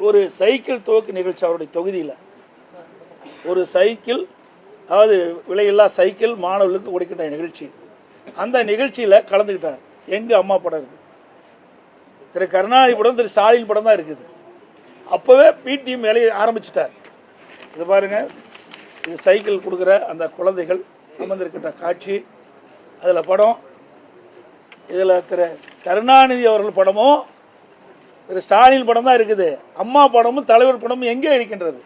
ஒரு சைக்கிள் துவக்கு நிகழ்ச்சி அவருடைய தொகுதியில் ஒரு சைக்கிள், அதாவது விலையில்லா சைக்கிள் மாணவர்களுக்கு கொடுக்கின்ற நிகழ்ச்சி. அந்த நிகழ்ச்சியில் கலந்துக்கிட்டார். எங்கள் அம்மா படம் இருக்குது, திரு கருணாநிதி படம், திரு ஸ்டாலின் படம் தான் இருக்குது. அப்போவே பிடிஎம் வேலையை ஆரம்பிச்சிட்டார். இது பாருங்க, இது சைக்கிள் கொடுக்குற அந்த குழந்தைகள் அமர்ந்திருக்கின்ற காட்சி, அதில் படம். இதில் திரு கருணாநிதி அவர்கள் படமும் திரு ஸ்டாலின் படம் தான் இருக்குது. அம்மா படமும் தலைவர் படமும் எங்கே இருக்கின்றது?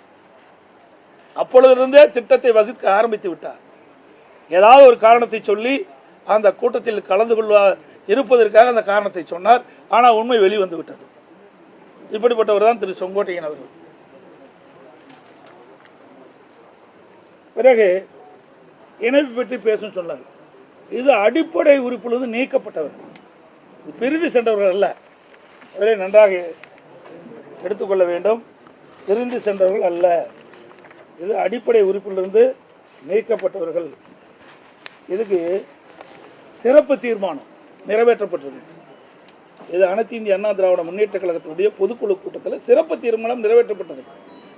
அப்பொழுதிருந்தே திட்டத்தை வகுக்க ஆரம்பித்து விட்டார். ஏதாவது ஒரு காரணத்தை சொல்லி அந்த கூட்டத்தில் கலந்து கொள்ள இருப்பதற்காக அந்த காரணத்தை சொன்னார். ஆனால் உண்மை வெளிவந்து விட்டது. இப்படிப்பட்டவர் தான் திரு செங்கோட்டையன் அவர்கள். பிறகு இணைப்பு பற்றி பேசும் சொன்னார். இது அடிப்படை உறுப்பிலிருந்து நீக்கப்பட்டவர், பிரிந்து சென்றவர்கள் அல்ல. அதிலே நன்றாக எடுத்துக்கொள்ள வேண்டும். பிரிந்து சென்றவர்கள் அல்ல, இது அடிப்படை உறுப்பிலிருந்து நீக்கப்பட்டவர்கள். இதுக்கு சிறப்பு தீர்மானம் நிறைவேற்றப்பட்டது. இது அனைத்து இந்திய அண்ணா திராவிட முன்னேற்ற கழகத்தினுடைய பொதுக்குழு கூட்டத்தில் சிறப்பு தீர்மானம் நிறைவேற்றப்பட்டது.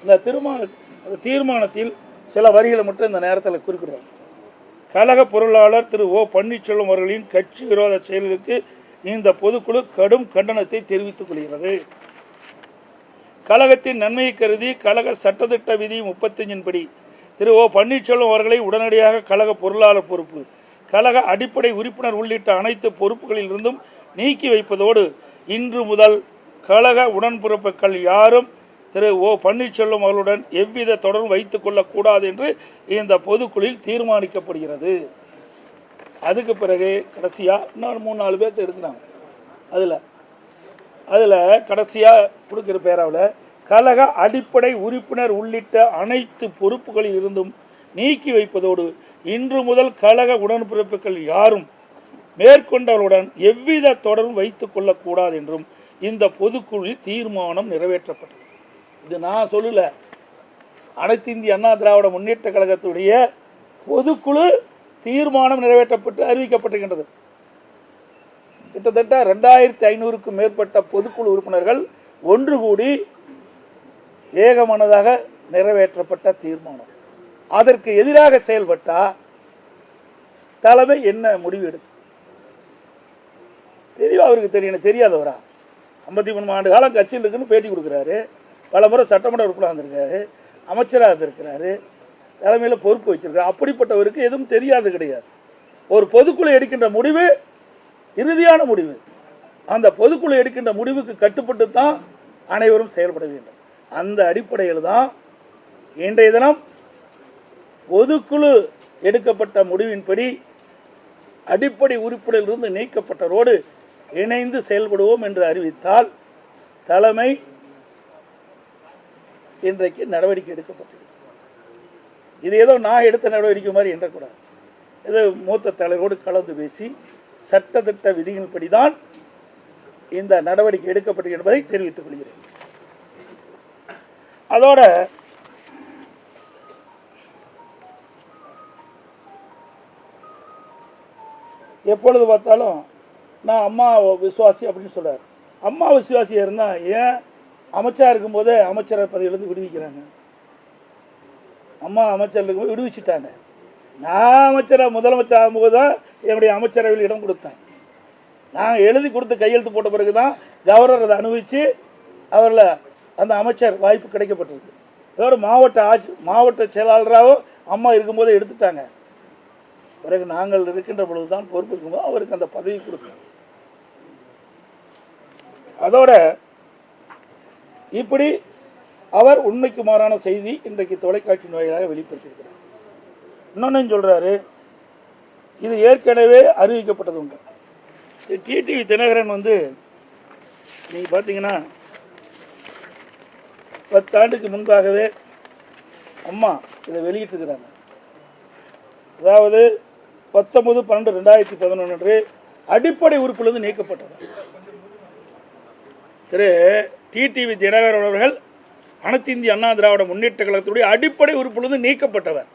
இந்த தீர்மானத்தில் சில வரிகளை மட்டும் இந்த நேரத்தில் குறிப்பிடுறார். கழக பொருளாளர் திரு ஓ பன்னீர்செல்வம் அவர்களின் கட்சி விரோத செயல்களுக்கு இந்த பொதுக்குழு கடும் கண்டனத்தை தெரிவித்துக் கொள்கிறது. கழகத்தின் நன்மையை கருதி கழக சட்டத்திட்ட விதி 35 படி திரு ஓ பன்னீர்செல்வம் அவர்களை உடனடியாக கழக பொருளாளர் பொறுப்பு, கழக அடிப்படை உறுப்பினர் உள்ளிட்ட அனைத்து பொறுப்புகளில் இருந்தும் நீக்கி வைப்பதோடு இன்று முதல் கழக உடன்பிறப்புகள் யாரும் திரு ஓ பன்னீர்செல்வம் அவர்களுடன் எவ்வித தொடர்பும் வைத்துக் கொள்ளக்கூடாது என்று இந்த பொதுக்குழுவில் தீர்மானிக்கப்படுகிறது. அதுக்கு பிறகு கடைசியாக இன்னொரு 3-4 பேர்த்த எடுக்கிறாங்க. அதில் கடைசியாக கொடுக்குற பேராவில் கழக அடிப்படை உறுப்பினர் உள்ளிட்ட அனைத்து பொறுப்புகளில் இருந்தும் நீக்கி வைப்பதோடு இன்று முதல் கழக உடன்பிறப்புகள் யாரும் மேற்கொண்டவர்களுடன் எவ்வித தொடர்பும் வைத்துக் கொள்ளக்கூடாது என்றும் இந்த பொதுக்குழுவில் தீர்மானம் நிறைவேற்றப்பட்டது. இது நான் சொல்லல, அனைத்து இந்திய அண்ணா திராவிட முன்னேற்ற கழகத்துடைய பொதுக்குழு தீர்மானம் நிறைவேற்றப்பட்டு அறிவிக்கப்பட்டிருக்கின்றது. கிட்டத்தட்ட 2500க்கும் மேற்பட்ட பொதுக்குழு உறுப்பினர்கள் ஒன்று கூடி ஏகமனதாக நிறைவேற்றப்பட்ட தீர்மானம். அதற்கு எதிராக செயல்பட்டா தலைமை என்ன முடிவு எடுக்கும்? தெளிவா அவருக்கு தெரியணும். தெரியாதவரா? 53 ஆண்டு காலம் கட்சியில் இருக்குன்னு பேட்டி கொடுக்குறாரு, பல முறை சட்டமன்ற உறுப்பினர் வந்திருக்காரு, அமைச்சராக இருந்திருக்கிறாரு, தலைமையில் பொறுப்பு வச்சிருக்காரு. அப்படிப்பட்டவருக்கு எதுவும் தெரியாது கிடையாது. ஒரு பொதுக்குழு எடுக்கின்ற முடிவு இறுதியான முடிவு. அந்த பொதுக்குழு எடுக்கின்ற முடிவுக்கு கட்டுப்பட்டு தான் அனைவரும் செயல்பட வேண்டும். அந்த அடிப்படையில் தான் இன்றைய தினம் பொதுக்குழு எடுக்கப்பட்ட முடிவின்படி அடிப்படை உறுப்பினரிலிருந்து நீக்கப்பட்டதோடு இணைந்து செயல்படுவோம் என்று அறிவித்தால் தலைமை இன்றைக்கு நடவடிக்கை எடுக்கப்பட்டது. இது ஏதோ நான் எடுத்த நடவடிக்கை மாதிரி எண்ணக்கூடாது. இது மூத்த தலைவரோடு கலந்து பேசி சட்டத்திட்ட விதிகளின்படிதான் இந்த நடவடிக்கை எடுக்கப்பட்டது என்பதை தெரிவித்துக் கொள்கிறேன். அதோட எப்பொழுது பார்த்தாலும் நான் அம்மா விசுவாசி அப்படின்னு சொல்றாரு. அம்மா விசுவாசியா இருந்தா ஏன் அமைச்சா இருக்கும் போதே அமைச்சர் பதவியிலிருந்து விடுவிக்கிறாங்க? அம்மா அமைச்சர் இருக்கும்போது விடுவிச்சுட்டாங்க. நான் அமைச்சராக முதலமைச்சர் ஆகும்போது தான் என்னுடைய அமைச்சரவையில் இடம் கொடுத்தேன். நான் எழுதி கொடுத்து கையெழுத்து போட்ட பிறகுதான் கவர்னர் அதை அனுபவிச்சு அவரில் அந்த அமைச்சர் வாய்ப்பு கிடைக்கப்பட்டிருக்கு. அதோட மாவட்ட செயலாளராக அம்மா இருக்கும்போதே எடுத்துட்டாங்க. பிறகு நாங்கள் இருக்கின்ற பொழுதுதான் பொறுப்பு இருக்கும்போது அவருக்கு அந்த பதவி கொடுக்கணும். அதோட இப்படி அவர் உண்மைக்கு மாறான செய்தி இன்றைக்கு தொலைக்காட்சி வாயிலாக வெளிப்படுத்தியிருக்கிறார். இன்னொன்னு சொல்றாரு, இது ஏற்கனவே அறிவிக்கப்பட்டது உண்டு. டிடிவி தினகரன் நீங்க பாத்தீங்கன்னா 10 ஆண்டுக்கு முன்பாகவே அம்மா இதை வெளியிட்டிருக்கிறாங்க. அதாவது 19/12/2011 அடிப்படை உறுப்பிலிருந்து நீக்கப்பட்டவர் திரு டிடிவி தினகரன் அவர்கள் அனைத்து இந்திய அண்ணா திராவிட முன்னேற்ற கழகத்துடைய அடிப்படை உறுப்பிலிருந்து நீக்கப்பட்டவர்.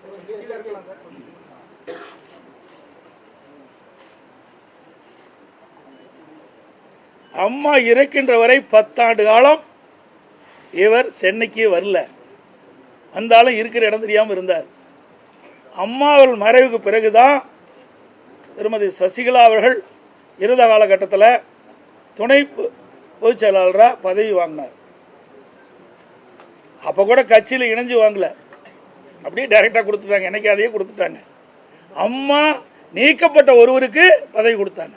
அம்மா இறக்கின்ற வரை 10 ஆண்டு காலம் இவர் சென்னைக்கு வரல, வந்தாலும் இருக்கிற இடம் தெரியாமல் இருந்தார். அம்மாவள் மறைவுக்கு பிறகுதான் திருமதி சசிகலா அவர்கள் இருந்த காலகட்டத்தில் துணை பொதுச் செயலாளராக பதவி வாங்கினார். அப்போ கூட கட்சியில் இணைஞ்சு வாங்கல, அப்படியே டைரெக்டாக கொடுத்துட்டாங்க. எனக்கு அதையே கொடுத்துட்டாங்க. அம்மா நீக்கப்பட்ட ஒருவருக்கு பதவி கொடுத்தாங்க.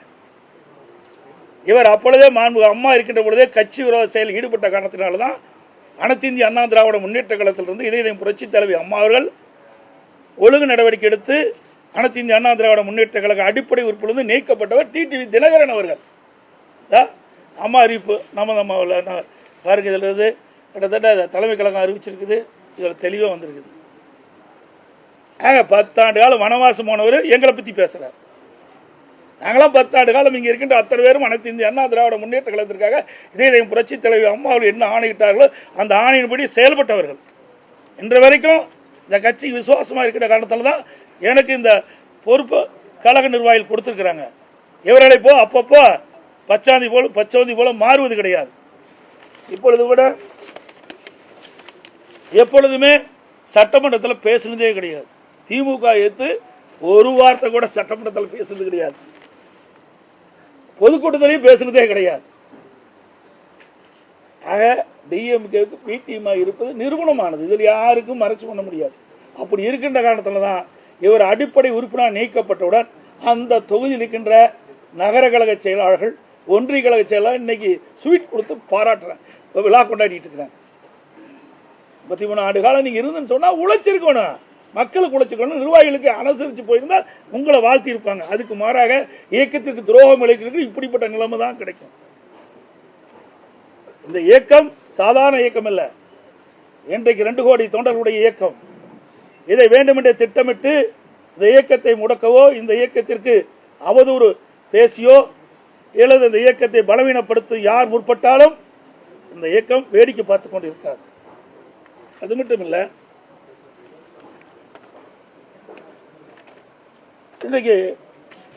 இவர் அப்பொழுதே அம்மா இருக்கின்ற பொழுதே கட்சி விரோத செயலில் ஈடுபட்ட காரணத்தினால்தான் அனைத்து இந்திய அண்ணா திராவிட முன்னேற்ற கழகத்திலிருந்து இதயம் புரட்சி தலைவி அம்மா அவர்கள் ஒழுங்கு நடவடிக்கை எடுத்து அனைத்து இந்திய அண்ணா திராவிட முன்னேற்ற கழக அடிப்படை உறுப்பிலிருந்து நீக்கப்பட்டவர் டிடிவி தினகரன் அவர்கள். அம்மா அறிவிப்பு நம்ம பாருங்க, இதில் இருந்து கிட்டத்தட்ட தலைமை கழகம் அறிவிச்சிருக்குது. இதில் தெளிவாக வந்திருக்குது. 10 ஆண்டு காலம் வனவாசம் போனவர் எங்களை பற்றி பேசுகிறார். நாங்களாம் 10 ஆண்டு காலம் இங்கே இருக்கின்ற அத்தனை பேரும் அனைத்து இந்திய அண்ணா திராவிட முன்னேற்ற கழகத்திற்காக இதயம் புரட்சி தலைவி அம்மா அவர்கள் என்ன ஆணையிட்டார்களோ அந்த ஆணையின்படி செயல்பட்டவர்கள். இன்று வரைக்கும் இந்த கட்சிக்கு விசுவாசமாக இருக்கிற காரணத்தால் தான் எனக்கு இந்த பொறுப்பு கழக நிர்வாகிகள் கொடுத்துருக்குறாங்க. இவர்களை போ அப்பப்போ பச்சோந்தி போல மாறுவது கிடையாது. இப்பொழுது கூட எப்பொழுதுமே சட்டமன்றத்தில் பேசுனதே கிடையாது. திமுக எடுத்து ஒரு வார்த்தை கூட சட்டமன்றத்தில் பேசுனது கிடையாது. பொதுக்கூட்டத்திலையும் பேசுனதே கிடையாது. ஆக டிஎம்கேவுக்கு பிடிஎம் இருப்பது நிறுவனமானது. இதில் யாருக்கும் மறைச்சு பண்ண முடியாது. அப்படி இருக்கின்ற காரணத்தில் தான் இவர் அடிப்படை உறுப்பினர் நீக்கப்பட்டவுடன் அந்த தொகுதியில் இருக்கின்ற நகர கழக செயலாளர்கள், ஒன்றிய கழக செயலாளர் இன்னைக்கு ஸ்வீட் கொடுத்து பாராட்டுறேன், விழா கொண்டாடிட்டு இருக்கிறாங்க. 33 ஆண்டு காலம் நீங்க இருந்துன்னு சொன்னா உழைச்சிருக்கணும், மக்களுக்கு உழைச்சிருக்கணும், நிர்வாகிகளுக்கு அனுசரித்து போயிருந்தா உங்களை வாழ்த்தி இருப்பாங்க. அதுக்கு மாறாக இயக்கத்திற்கு துரோகம் இழைக்கிறது இப்படிப்பட்ட நிலைமை தான் கிடைக்கும். இந்த இயக்கம் சாதாரண இயக்கம் அல்ல, இன்றைக்கு 2 கோடி தொண்டர்களுடைய இயக்கம். இதை வேண்டுமென்றே திட்டமிட்டு இந்த இயக்கத்தை முடக்கவோ, இந்த இயக்கத்திற்கு அவதூறு பேசியோ அல்லது இந்த இயக்கத்தை பலவீனப்படுத்த யார் முற்பட்டாலும் இந்த இயக்கம் வேடிக்கை பார்த்து கொண்டு இருக்காது. அது மட்டும் இல்ல, இன்னைக்கு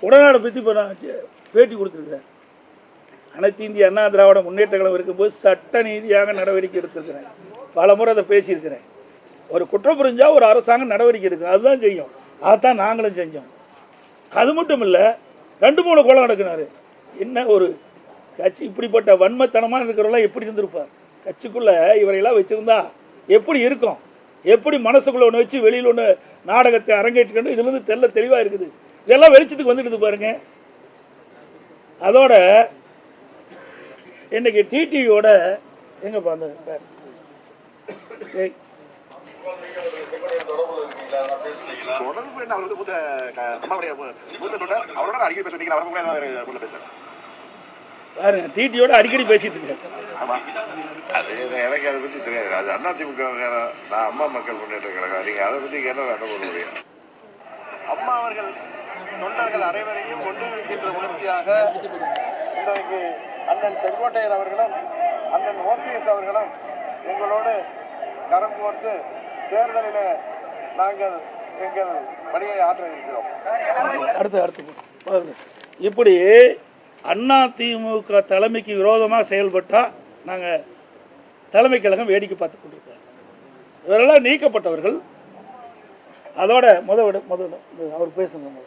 உடனாடு பற்றி பேட்டி கொடுத்திருக்கிறேன். அனைத்து இந்திய அண்ணா திராவிட முன்னேற்ற கழகம் இருக்கும்போது சட்ட நீதியாக நடவடிக்கை எடுத்திருக்கிறேன். பல முறை அதை பேசியிருக்கிறேன். ஒரு குற்றம் புரிஞ்சா ஒரு அரசாங்கம் நடவடிக்கை எடுக்கும், அதுதான் செய்யும். அதான் நாங்களும் செஞ்சோம். அது மட்டும் இல்லை, 2-3 கொலை நடக்கினாரு. என்ன ஒரு கட்சி இப்படிப்பட்ட வன்மத்தனமாக இருக்கிறவங்களாம் எப்படி இருந்திருப்பார்? கட்சிக்குள்ள இவரையெல்லாம் வச்சிருந்தா எப்படி இருக்கும்? எப்படி மனசுக்குள்ள ஒன்று வச்சு வெளியில் ஒன்று நாடகத்தை அரங்கேற்றிக்கணும்? இதுல இருந்து தெளிவாக இருக்குது. இதெல்லாம் வெளிச்சத்துக்கு வந்துடுது பாருங்க. அதோட இன்னைக்கு டிடிவியோட எங்க பாருங்க, டிடியோட அடிக்கடி பேசிட்டு இருக்கேன். அது எனக்கு அதை பத்தி தெரியாது. அது அதிமுக, நான் அம்மா மக்கள் முன்னேற்ற கழகம். நீங்க அதை பத்தி கேட்டா என்ன பண்ண முடியும்? அம்மா அவர்கள் தொண்டர்கள் அனைவரையும் ஒன்றிணைக்கின்ற முயற்சியாக இன்றைக்கு அண்ணன் செங்கோட்டையர் அவர்களும் அண்ணன் ஓபிஎஸ் அவர்களும் எங்களோடு கரம் கோர்த்து தேர்தலில் நாங்கள் எங்கள் பணியை ஆற்ற இருக்கிறோம். அடுத்து இப்படி அதிமுக தலைமைக்கு விரோதமாக செயல்பட்டா நாங்கள் தலைமை கழகம் வேடிக்கை பார்த்து கொண்டிருக்கோம். இவரெல்லாம் நீக்கப்பட்டவர்கள். அதோட முதல் அவர் பேசுங்க.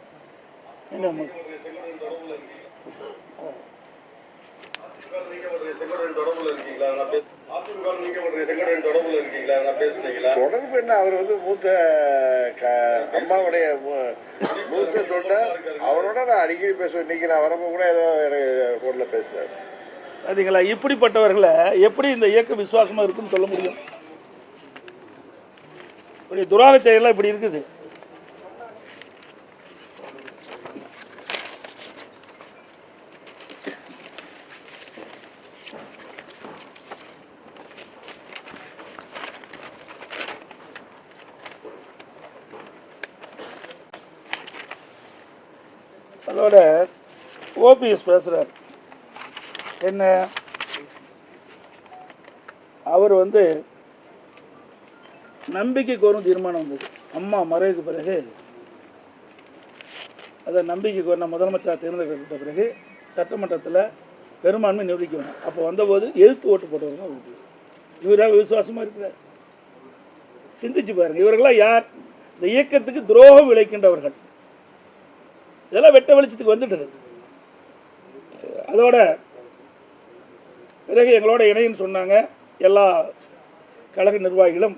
தொடர்பு என்ன? அவர் மூத்த அம்மாவுடைய மூத்த தொண்டர். அவரோட நான் அடிக்கடி பேசுவேன். இன்னைக்கு நான் வரப்போ கூட ஏதோ எனக்கு போன்ல பேசுறாரு. பார்த்தீங்களா? இப்படிப்பட்டவர்களை எப்படி இந்த இயக்கம் விசுவாசமா இருக்குன்னு சொல்ல முடியும்? இப்படி துராக செயலாம் இப்படி இருக்குது. அதோட ஓபிஎஸ் பேசுறார். என்ன அவர் நம்பிக்கை கோரும் தீர்மானம் வந்தது அம்மா மறைவுக்கு பிறகு. அதை நம்பிக்கை கோரின முதலமைச்சர் தேர்ந்தெடுக்கப்பட்ட பிறகு சட்டமன்றத்தில் பெரும்பான்மை நிரூபிக்க வேணும். அப்போ வந்தபோது எதிர்த்து ஓட்டு போட்டவங்க ஓபிஎஸ். இவராக விசுவாசமாக இருக்கிறார். சிந்திச்சு பாருங்க, இவர்கள்லாம் யார்? இந்த இயக்கத்துக்கு துரோகம் விளைக்கின்றவர்கள். இதெல்லாம் வெட்ட வெளிச்சத்துக்கு வந்துட்டது. அதோட பிறகு எங்களோட இணைன்னு சொன்னாங்க. எல்லா கழக நிர்வாகிகளும்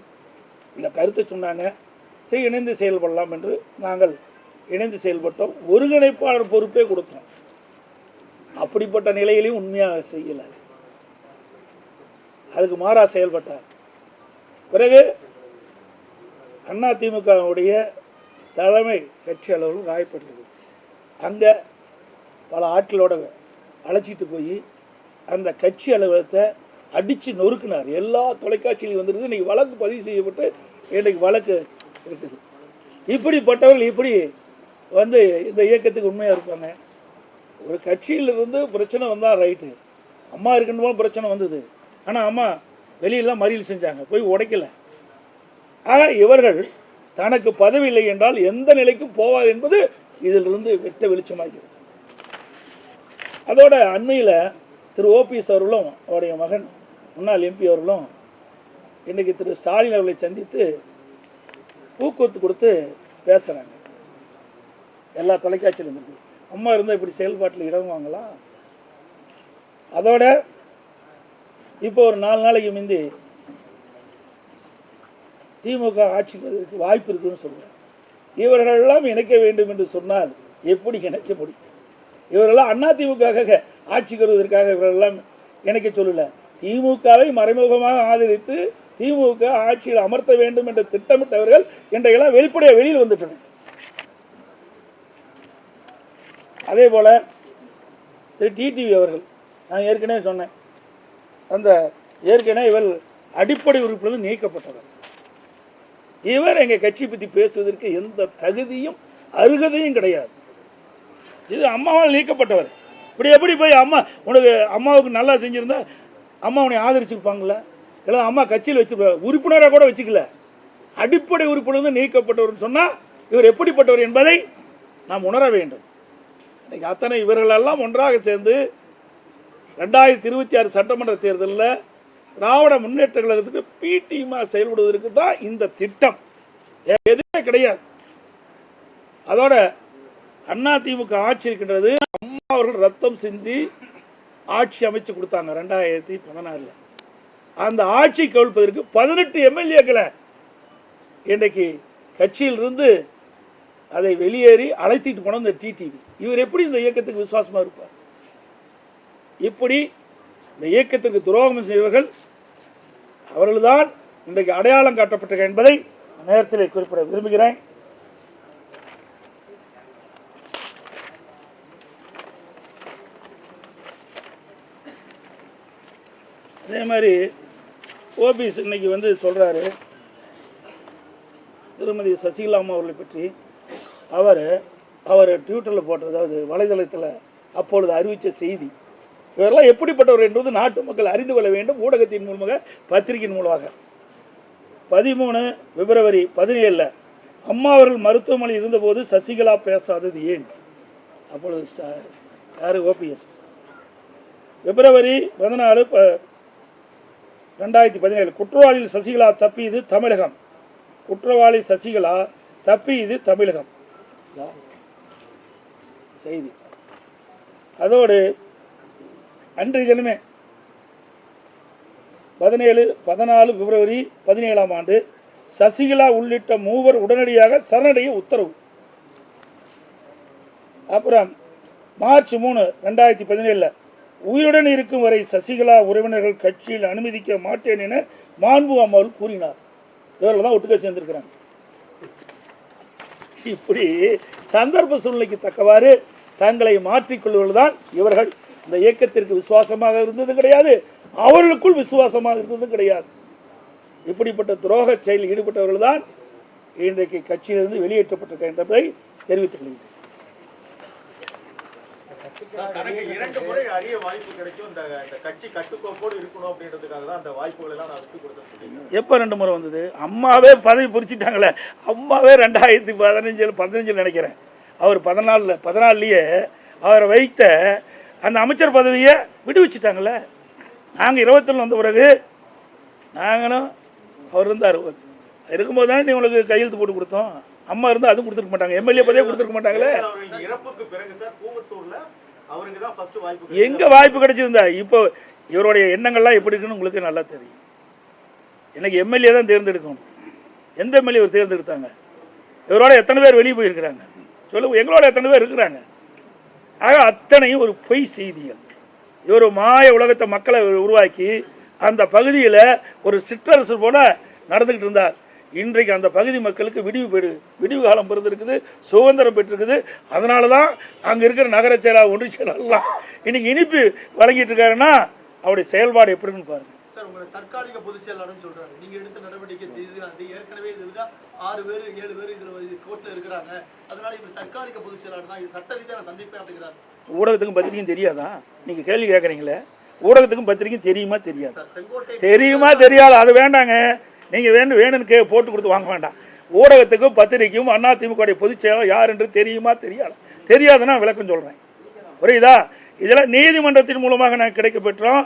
இந்த கருத்தை சொன்னாங்க. சரி, இணைந்து செயல்படலாம் என்று நாங்கள் இணைந்து செயல்பட்டோம். ஒருங்கிணைப்பாளர் பொறுப்பே கொடுத்தோம். அப்படிப்பட்ட நிலையிலையும் உண்மையாக செய்யலை, அதுக்கு மாறா செயல்பட்டார். பிறகு அதிமுகவுடைய தலைமை கட்சி அளவில் காயப்பட்டது. அங்கே பல ஆட்களோட அழைச்சிட்டு போய் அந்த கட்சி அலுவலகத்தை அடித்து நொறுக்கினார். எல்லா தொலைக்காட்சியிலையும் வந்துருக்கு. இன்றைக்கி வழக்கு பதிவு செய்யப்பட்டு இன்றைக்கு வழக்கு இருக்குது. இப்படிப்பட்டவர்கள் இப்படி வந்து இந்த இயக்கத்துக்கு உண்மையாக இருப்பாங்க. ஒரு கட்சியிலிருந்து பிரச்சனை வந்தால் ரைட்டு. அம்மா இருக்குன்னு பிரச்சனை வந்தது. ஆனால் அம்மா வெளியிலாம் மறியல் செஞ்சாங்க, போய் உடைக்கலை. ஆக இவர்கள் தனக்கு பதவி இல்லை என்றால் எந்த நிலைக்கும் போவார் என்பது இதிலிருந்து வெட்ட வெளிச்சமாகிறது. அதோட அண்மையில் திரு ஓபிஎஸ் அவர்களும் அவருடைய மகன் முன்னாள் எம்பி அவர்களும் இன்றைக்கி திரு ஸ்டாலின் அவர்களை சந்தித்து ஊக்குவித்து கொடுத்து பேசுகிறாங்க. எல்லா தொலைக்காட்சியிலும் இருக்கு. அம்மா இருந்தால் இப்படி செயல்பாட்டில் இடங்குவாங்களா? அதோட இப்போ ஒரு 4 நாளைக்கு முந்தி திமுக ஆட்சிக்கு வருவதற்கு வாய்ப்பு இருக்குன்னு சொல்கிறார். இவர்களெல்லாம் இணைக்க வேண்டும் என்று சொன்னால் எப்படி இணைக்க முடியும்? இவரெல்லாம் அதிமுக ஆட்சிக்கு வருவதற்காக இவரெல்லாம் இணைக்க சொல்லல. திமுகவை மறைமுகமாக ஆதரித்து திமுக ஆட்சியில் அமர்த்த வேண்டும் என்று திட்டமிட்டவர்கள் இன்றைக்கெல்லாம் வெளிப்படையாக வெளியில் வந்துட்டனர். அதே போல திரு டிடிவி அவர்கள், நான் ஏற்கனவே சொன்னேன், அந்த ஏற்கனவே இவர் அடிப்படை உறுப்பிலிருந்து நீக்கப்பட்டவர். இவர் எங்கள் கட்சி பற்றி பேசுவதற்கு எந்த தகுதியும் அருகதையும் கிடையாது. இது அம்மாவால் நீக்கப்பட்டவர். இப்படி எப்படி போய் அம்மா உனக்கு அம்மாவுக்கு நல்லா செஞ்சிருந்தா அம்மா உன்னை ஆதரிச்சிருப்பாங்களா? இல்லை அம்மா கட்சியில் வச்சிருப்பாங்க, உறுப்பினராக கூட வச்சுக்கல. அடிப்படை உறுப்பினர் நீக்கப்பட்டவர் சொன்னால் இவர் எப்படிப்பட்டவர் என்பதை நாம் உணர வேண்டும். இன்னைக்கு அத்தனை இவர்களெல்லாம் ஒன்றாக சேர்ந்து 2026 சட்டமன்ற தேர்தலில் திராவிட முன்னேற்ற கழகத்துக்கு பிடிஎம்மாக செயல்படுவதற்கு தான் இந்த திட்டம், எதுவுமே கிடையாது. அதோட அதிமுக ஆட்சி இருக்கின்றது. அம்மா அவர்கள் ரத்தம் சிந்தி ஆட்சி அமைச்சு கொடுத்தாங்க 2016. அந்த ஆட்சி கவிழ்ப்பதற்கு 18 எம்எல்ஏக்களை இன்றைக்கு கட்சியிலிருந்து அதை வெளியேறி அழைத்திட்டு போன இந்த டிடிவி. இவர் எப்படி இந்த இயக்கத்துக்கு விசுவாசமா இருப்பார்? இப்படி இந்த இயக்கத்திற்கு துரோகம் செய்வர்கள் அவர்கள்தான் இன்றைக்கு அடையாளம் காட்டப்பட்டிருக்க என்பதை நேரத்தில் குறிப்பிட விரும்புகிறேன். அதே மாதிரி ஓபிஎஸ் இன்னைக்கு வந்து சொல்றாரு திருமதி சசிகலா அம்மா அவர்களை பற்றி. அவர் ட்விட்டரில் போட்ட, அதாவது வலைதளத்தில் அப்பொழுது அறிவித்த செய்தி, இவரெல்லாம் எப்படிப்பட்டவர் என்பது நாட்டு மக்கள் அறிந்து கொள்ள வேண்டும். ஊடகத்தின் மூலமாக, பத்திரிகையின் மூலமாக 13 பிப்ரவரி 17 அம்மா அவர்கள் மருத்துவமனையில் இருந்தபோது சசிகலா பேசாதது ஏன்? அப்பொழுது யாரு? ஓபிஎஸ். பிப்ரவரி 14 2017 குற்றவாளியில் சசிகலா தப்பியது தமிழகம். குற்றவாளி சசிகலா தப்பியது தமிழகம் செய்தி. அதோடு அன்றைய தினமே 14 பிப்ரவரி 17 சசிகலா உள்ளிட்ட 3 உடனடியாக சரணடைய உத்தரவு. அப்புறம் மார்ச் 3 2017 உயிருடன் இருக்கும் வரை சசிகலா உறவினர்கள் கட்சியில் அனுமதிக்க மாட்டேன் என மாண்பு அம்மாள் கூறினார். இவர்கள் தான் ஒட்டுக்க சேர்ந்திருக்கிறாங்க. இப்படி சந்தர்ப்ப சூழ்நிலைக்கு தக்கவாறு தங்களை மாற்றிக்கொள்வதுதான் இவர்கள். இந்த இயக்கத்திற்கு விசுவாசமாக இருந்தது கிடையாது, அவர்களுக்குள் விசுவாசமாக இருந்தது கிடையாது. இப்படிப்பட்ட துரோக செயலில் ஈடுபட்டவர்கள் தான் இன்றைக்கு கட்சியிலிருந்து வெளியேற்றப்பட்டிருக்க என்பதை தெரிவித்துக் கொள்கிறேன். தனக்கு 2 முறை அறிய வாய்ப்பு கிடைக்கும், இந்த கட்சி கட்டுக்கோப்போடு இருக்கணும் அப்படின்றதுக்காக தான் அந்த வாய்ப்புகள் எல்லாம் நான் விட்டு கொடுத்தேன். எப்போ 2 முறை வந்தது? அம்மாவே பதவி பிரிச்சுட்டாங்களே. அம்மாவே 2015 நினைக்கிறேன். அவர் 14 அவரை வைத்த அந்த அமைச்சர் பதவியை விடுவிச்சுட்டாங்களே. நாங்கள் 21 வந்த பிறகு நாங்களும் அவர் இருந்தார் இருக்கும்போது தானே நீ உங்களுக்கு கையெழுத்து போட்டு கொடுத்தோம். அம்மா இருந்தால் அதுவும் கொடுத்துருக்க மாட்டாங்க, எம்எல்ஏ பதவியே கொடுத்துருக்க மாட்டாங்களே. இறப்புக்கு பிறகு சார் கூவத்தூர்ல அவருக்கு தான் ஃபர்ஸ்ட் வாய்ப்பு. எங்கே வாய்ப்பு கிடைச்சிருந்தா? இப்போ இவருடைய எண்ணங்கள்லாம் எப்படி இருக்குன்னு உங்களுக்கு நல்லா தெரியும். எனக்கு எம்எல்ஏ தான் தேர்ந்தெடுக்கணும். எந்த எம்எல்ஏ இவர் தேர்ந்தெடுத்தாங்க? இவரோட எத்தனை பேர் வெளியே போயிருக்கிறாங்க சொல்லுங்க, எங்களோட எத்தனை பேர் இருக்கிறாங்க? ஆக அத்தனையும் ஒரு பொய் செய்திகள். இவர் மாய உலகத்தை மக்களை உருவாக்கி அந்த பகுதியில் ஒரு சிற்றரசு போல நடந்துக்கிட்டு இருந்தார். இன்றைக்கு அந்த பகுதி மக்களுக்கு விடிவு காலம் பிறந்திருக்குது, சுதந்திரம் பெற்றிருக்குது. அதனால தான் அங்கே இருக்கிற நகர செயலாளர், ஒன்றிய செயலாளர்லாம் இன்னைக்கு இனிப்பு வழங்கிட்டு இருக்காருன்னா அவருடைய செயல்பாடு எப்படி இருக்குன்னு பாருங்க. சார், உங்களை தற்காலிக பொதுச் செயலாளர்னு சொல்றாங்க. நீங்க எடுத்த நடவடிக்கை ஏற்கனவே இதுல 6 பேர் 7 பேர் இதுல கோர்ட்ல இருக்கிறாங்க. அதனால இது தற்காலிக பொதுச் செயலாளர் தான், இது சட்ட ரீதியான சந்திப்பை அப்படிங்கிறாங்க. ஊடகத்துக்கும் பத்திரிக்கையும் தெரியாதா? நீங்க கேள்வி கேட்குறீங்களே, ஊடகத்துக்கும் பத்திரிக்கையும் தெரியுமா தெரியாது? தெரியுமா தெரியாது, அது வேண்டாங்க. நீங்க வேணும்னு போட்டு கொடுத்து வாங்க வேண்டாம். ஊடகத்துக்கும் பத்திரிக்கையும் அதிமுக பொதுச் செயலாளர் யார் என்று தெரியுமா தெரியாது? தெரியாதுன்னா விளக்கம் சொல்றேன், புரியுதா? இதெல்லாம் நீதிமன்றத்தின் மூலமாக நாங்கள் கிடைக்க பெற்றோம்.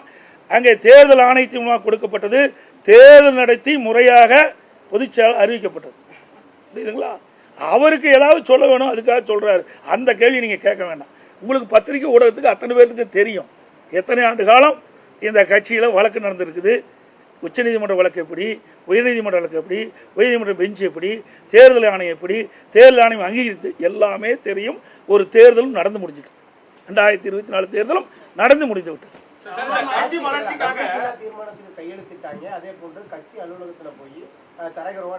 அங்கே தேர்தல் ஆணையத்தின் மூலமாக கொடுக்கப்பட்டது. தேர்தல் நடத்தி முறையாக பொதுச் செயலாளர் அறிவிக்கப்பட்டது. புரியுதுங்களா? அவருக்கு ஏதாவது சொல்ல வேணும், அதுக்காக சொல்றாரு. அந்த கேள்வி நீங்க கேட்க வேண்டாம். உங்களுக்கு பத்திரிகை ஊடகத்துக்கு அத்தனை பேருக்கு தெரியும் எத்தனை ஆண்டு காலம் இந்த கட்சியில் வழக்கு நடந்திருக்குது. உச்சநீதிமன்ற வழக்கு எப்படி, உயர்நீதிமன்ற வழக்கு எப்படி, உயர்நீதிமன்ற பெஞ்ச் எப்படி, தேர்தல் ஆணையம் எப்படி, தேர்தல் ஆணையம் அங்கீகரித்து எல்லாமே தெரியும். ஒரு தேர்தலும் நடந்து முடிஞ்சிட்டு, 2024 தேர்தலும் நடந்து முடிந்து விட்டது. தீர்மானத்துக்கு கையெழுத்திட்டாங்க. அதே போன்று கட்சி அலுவலகத்துல போய் தரகரவா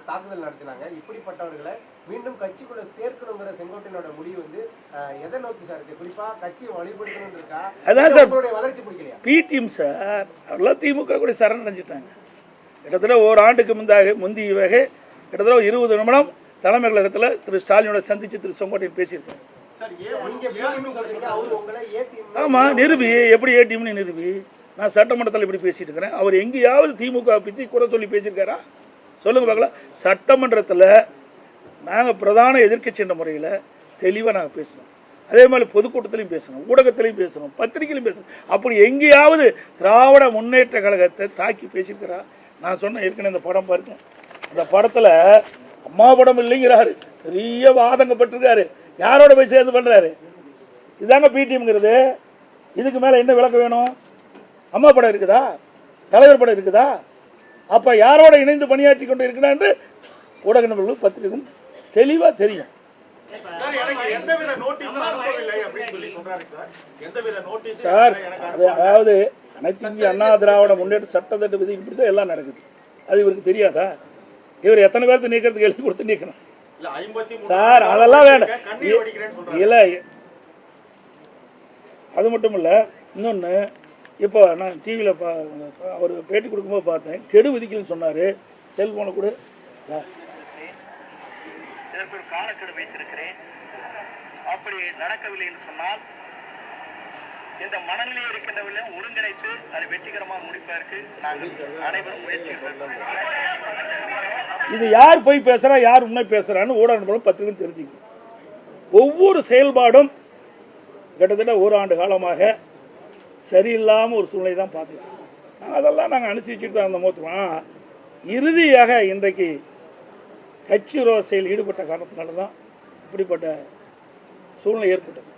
தாக்குதல் நடத்தினாங்க. இப்படிப்பட்டவர்களை மீண்டும் கட்சிக்குள்ள சேர்க்கணுங்கிற செங்கோட்டையனோட முடிவு எதை நோக்கி சார் இருக்கு? குறிப்பா கட்சியை வழிபடுத்தணும் இருக்கா? அதான் சார் வளர்ச்சி பிடிக்கலையா? பிடிஎம் சார் அவெல்லாம் திமுக கூட சரணடைஞ்சிட்டாங்க. கிட்டத்தட்ட ஓராண்டுக்கு முந்தைய கிட்டத்தட்ட 20 நிமிடம் தலைமை கழகத்தில் திரு ஸ்டாலினோட சந்திச்சு திரு செங்கோட்டையன் பேசியிருக்காரு. ஆமா, நிரூபி எப்படி ஏடிஎம்னு நிரூபி. நான் சட்டமன்றத்தில் இப்படி பேசிட்டு இருக்கிறேன். அவர் எங்கேயாவது திமுக பற்றி குறை சொல்லி பேசியிருக்காரா? சொல்லுங்க பார்க்கலாம். சட்டமன்றத்தில் நாங்கள் பிரதான எதிர்க்கட்சி என்ற முறையில் தெளிவாக நாங்கள் பேசணும். அதே மாதிரி பொதுக்கூட்டத்திலையும் பேசணும், ஊடகத்திலையும் பேசணும், பத்திரிகையிலையும் பேசணும். அப்படி எங்கேயாவது திராவிட முன்னேற்ற கழகத்தை தாக்கி பேசியிருக்கிறா? நான் சொன்ன ஏற்கனவே இந்த படம் பாருங்க. அந்த படத்தில் அம்மா படம் இல்லைங்கிறாரு, பெரிய வாதங்கப்பட்டிருக்காரு. யாரோட போய் சேர்ந்து பண்றாரு? இதாங்க பிடிஎம்ங்கிறது. இதுக்கு மேல என்ன விளக்கம் வேணும்? அம்மா படம் இருக்குதா? தலைவர் படம் இருக்குதா? அப்ப யாரோட இணைந்து பணியாற்றி கொண்டு இருக்கிறான் என்று ஊடக நபர்களும் பத்திரிகைக்கும் தெளிவா தெரியும். சார், அதாவது அனைத்து இந்திய அண்ணா திராவிட முன்னேற்ற சட்டத்திட்ட விதி இப்படிதான் எல்லாம் நடக்குது. அது இவருக்கு தெரியாதா? இவர் எத்தனை பேருக்கு நீக்கிறதுக்கு எழுதி கொடுத்து நீக்கணும் சார்? அதெல்லாம் வேணும் இல்ல. அது மட்டும் இல்ல, இன்னொன்னு, இப்போ நான் டிவியில் அவர் பேட்டி கொடுக்கும்போது பார்த்தேன், கெடு விதிக்கலன்னு சொன்னாரு. செல்போனை கூட இதற்கு ஒரு காலக்கெடு வைத்திருக்கிறேன். அப்படி நடக்கவில்லை என்று சொன்னால் இந்த மனநிலையில் இருக்கின்றவர்களை ஒருங்கிணைத்து அதை வெற்றிகரமாக முடிப்பதற்கு நாங்கள் அனைவரும் முயற்சி. இது யார் போய் பேசுறா, யார் உண்மை பேசுறான்னு ஊடக பத்திரிகை தெரிஞ்சுக்கணும். ஒவ்வொரு செயல்பாடும் கிட்டத்தட்ட 1 ஆண்டு காலமாக சரியில்லாமல் ஒரு சூழ்நிலை தான் பார்த்துக்கிட்டோம். அதெல்லாம் நாங்கள் அனுசரிச்சுட்டு தான் இருந்தோம். இறுதியாக இன்றைக்கு கட்சி விரோத செயல் ஈடுபட்ட காரணத்தினால தான் இப்படிப்பட்ட சூழ்நிலை ஏற்பட்டது.